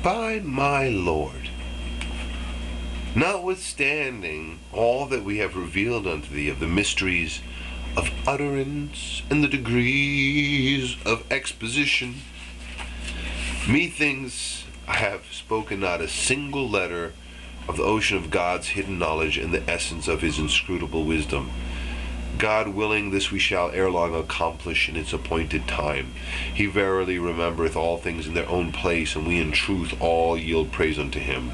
by my Lord, notwithstanding all that we have revealed unto thee of the mysteries of utterance and the degrees of exposition, methinks I have spoken not a single letter of the ocean of God's hidden knowledge and the essence of his inscrutable wisdom. God willing, this we shall ere long accomplish in its appointed time. He verily remembereth all things in their own place, and we in truth all yield praise unto him.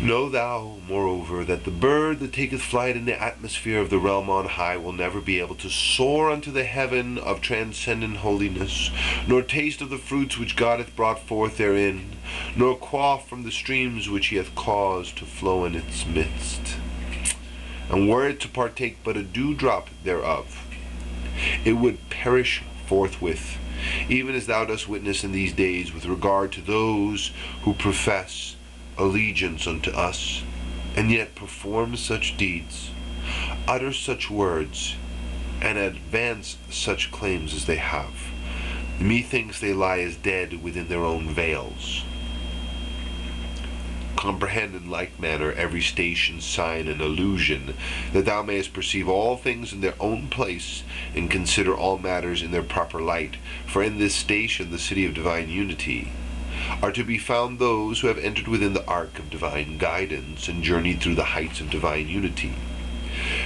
Know thou, moreover, that the bird that taketh flight in the atmosphere of the realm on high will never be able to soar unto the heaven of transcendent holiness, nor taste of the fruits which God hath brought forth therein, nor quaff from the streams which he hath caused to flow in its midst. And were it to partake but a dewdrop thereof, it would perish forthwith, even as thou dost witness in these days with regard to those who profess allegiance unto us, and yet perform such deeds, utter such words, and advance such claims as they have. Methinks they lie as dead within their own veils. Comprehend in like manner every station, sign, and illusion, that thou mayest perceive all things in their own place, and consider all matters in their proper light. For in this station, the city of divine unity, are to be found those who have entered within the ark of divine guidance, and journeyed through the heights of divine unity.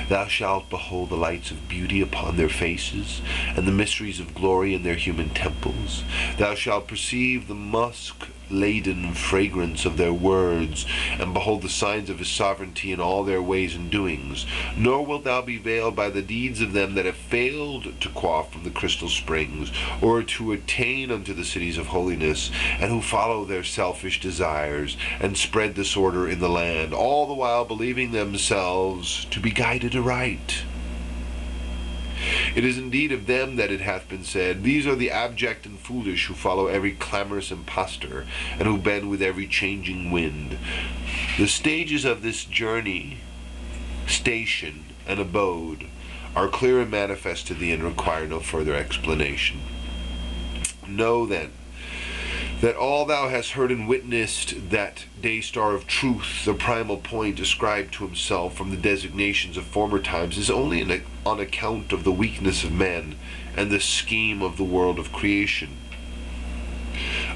Thou shalt behold the lights of beauty upon their faces, and the mysteries of glory in their human temples. Thou shalt perceive the musk-laden fragrance of their words, and behold the signs of his sovereignty in all their ways and doings. Nor wilt thou be veiled by the deeds of them that have failed to quaff from the crystal springs, or to attain unto the cities of holiness, and who follow their selfish desires, and spread disorder in the land, all the while believing themselves to be guided aright. It is indeed of them that it hath been said, these are the abject and foolish, who follow every clamorous impostor, and who bend with every changing wind. The stages of this journey, station, and abode are clear and manifest to thee, and require no further explanation. Know then, that all thou hast heard and witnessed, that day star of truth, the primal point ascribed to himself from the designations of former times, is only on account of the weakness of men and the scheme of the world of creation.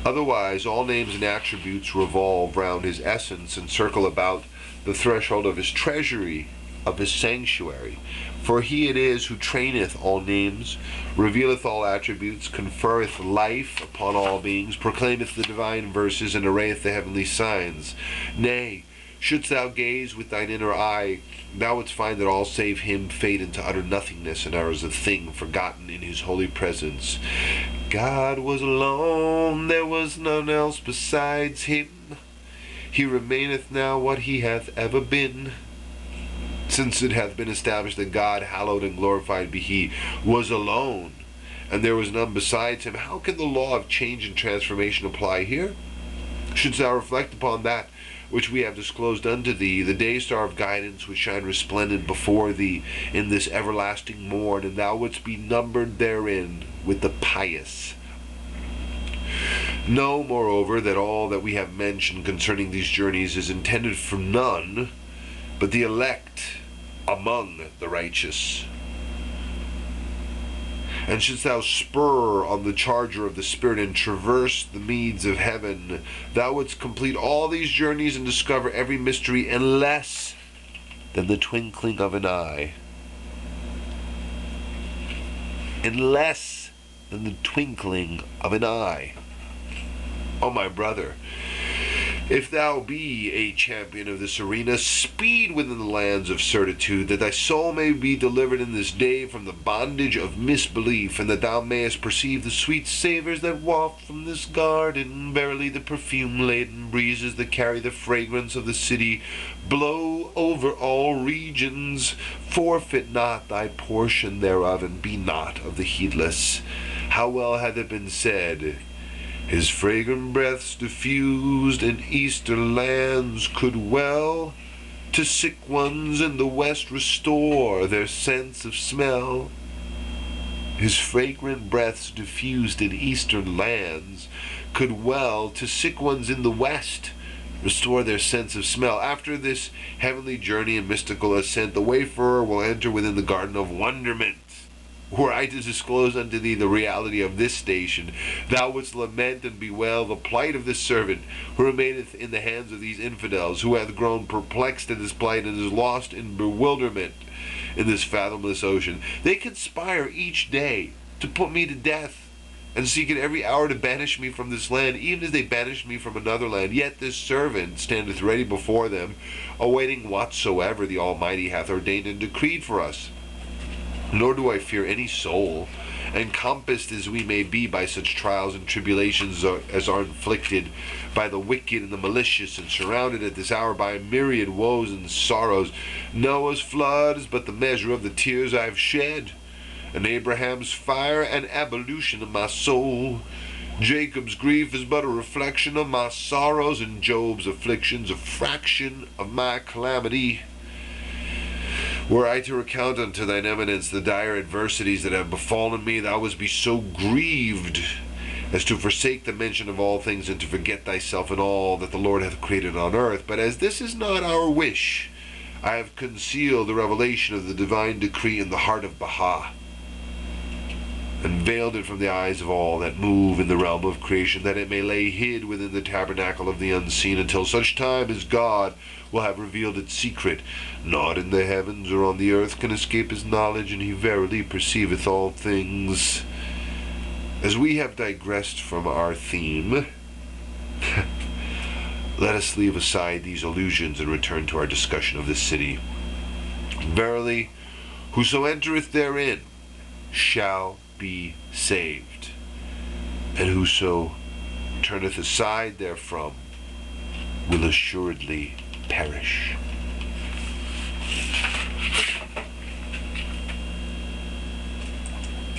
Otherwise, all names and attributes revolve round his essence, and circle about the threshold of his treasury, of his sanctuary. For he it is who traineth all names, revealeth all attributes, conferreth life upon all beings, proclaimeth the divine verses, and arrayeth the heavenly signs. Nay, shouldst thou gaze with thine inner eye, thou wouldst find that all save him fade into utter nothingness, and are as a thing forgotten in his holy presence. God was alone, there was none else besides him. He remaineth now what he hath ever been. Since it hath been established that God, hallowed and glorified be he, was alone, and there was none besides him, how can the law of change and transformation apply here? Shouldst thou reflect upon that which we have disclosed unto thee, the day star of guidance which shine resplendent before thee in this everlasting morn, and thou wouldst be numbered therein with the pious. Know, moreover, that all that we have mentioned concerning these journeys is intended for none but the elect among the righteous. And shouldst thou spur on the charger of the Spirit and traverse the meads of heaven, thou wouldst complete all these journeys and discover every mystery in less than the twinkling of an eye. In less than the twinkling of an eye. Oh, my brother, if thou be a champion of this arena, speed within the lands of certitude, that thy soul may be delivered in this day from the bondage of misbelief, and that thou mayest perceive the sweet savours that waft from this garden. Verily the perfume-laden breezes that carry the fragrance of the city blow over all regions. Forfeit not thy portion thereof, and be not of the heedless. How well hath it been said, his fragrant breaths diffused in eastern lands could well to sick ones in the west restore their sense of smell. His fragrant breaths diffused in eastern lands could well to sick ones in the West restore their sense of smell. After this heavenly journey and mystical ascent, the wayfarer will enter within the garden of wonderment. Were I to disclose unto thee the reality of this station, thou wouldst lament and bewail the plight of this servant, who remaineth in the hands of these infidels, who hath grown perplexed in his plight, and is lost in bewilderment in this fathomless ocean. They conspire each day to put me to death, and seek at every hour to banish me from this land, even as they banished me from another land. Yet this servant standeth ready before them, awaiting whatsoever the Almighty hath ordained and decreed for us. Nor do I fear any soul, encompassed as we may be by such trials and tribulations as are inflicted by the wicked and the malicious, and surrounded at this hour by myriad woes and sorrows. Noah's flood is but the measure of the tears I have shed, and Abraham's fire an ablution of my soul. Jacob's grief is but a reflection of my sorrows, and Job's afflictions a fraction of my calamity. Were I to recount unto thine eminence the dire adversities that have befallen me, thou wouldst be so grieved as to forsake the mention of all things, and to forget thyself in all that the Lord hath created on earth. But as this is not our wish, I have concealed the revelation of the divine decree in the heart of Baha, and veiled it from the eyes of all that move in the realm of creation, that it may lay hid within the tabernacle of the unseen, until such time as God will have revealed its secret. Naught in the heavens or on the earth can escape his knowledge, and he verily perceiveth all things. As we have digressed from our theme, let us leave aside these allusions and return to our discussion of this city. Verily, whoso entereth therein shall be saved, and whoso turneth aside therefrom will assuredly perish.